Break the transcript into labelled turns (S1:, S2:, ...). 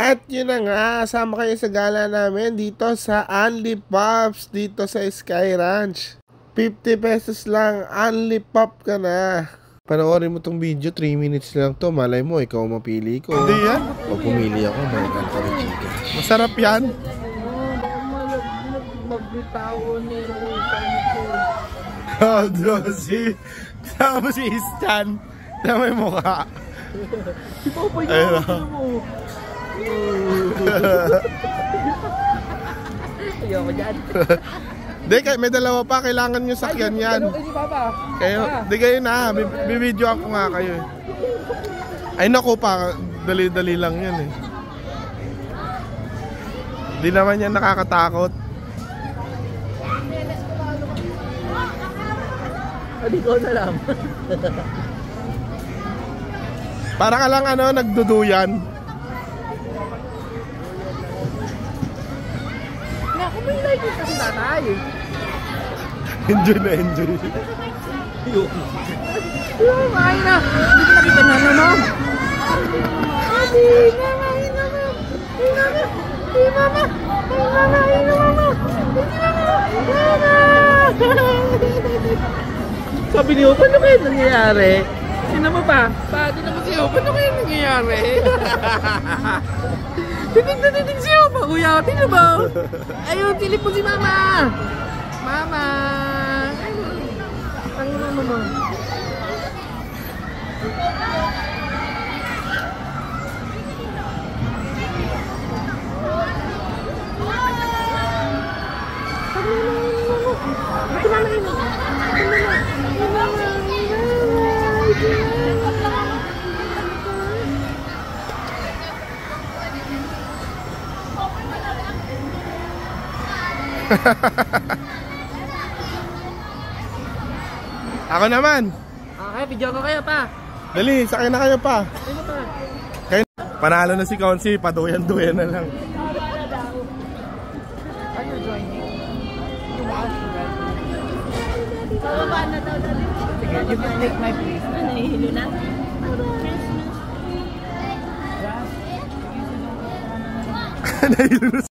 S1: At yun na nga, sama kayo sa gala namin dito sa Unli Pops, dito sa Sky Ranch. 50 pesos lang, Unli Pop ka na. Panoorin mo tong video, 3 minutes lang to. Malay mo, ikaw mapili ko.
S2: Hindi yan.
S1: O pumili ako, may kantari chicken.
S2: Masarap yan. Oh, Josie. Sama si Istan. Na may mukha. Ayun o.
S3: Ayoko dyan.
S2: Di, may dalawa pa. Kailangan nyo sakyan yan. Kayo, di kayo na. Bibidyo ako nga kayo. Ay naku pa. Dali-dali lang yan eh. Di naman yan nakakatakot.
S3: Hindi ko na lang.
S2: Para ka lang ano, nagduduyan.
S3: Naku, may like it kasi tatay.
S2: Enjoy na enjoy.
S3: Yung kain na. Hindi ko nakita na naman. Abi, nakain na mo. Ay mama. Ay mama. Ay mama. Ay mama. Ay mama. Sabi niyo, paano kayo nangyayari? Sino mo pa? Paano naman siyo? Paano kayo nangyayari? Titig na titig siyo! Pakuya, tingnan ba? Ayun, silip mo si mama! Mama! Ang mama mo.
S2: Ako naman.
S3: Okay, video ko kayo pa.
S2: Dali, sakay na kayo pa.
S3: Ano pa?
S2: Kayo, panalo na si Consi, paduyan-duyan na lang.
S3: Are you joining? You want to ride? Bababa na daw dali. Sige, you can take my place. Nahihilo na?
S2: Nahihilo na.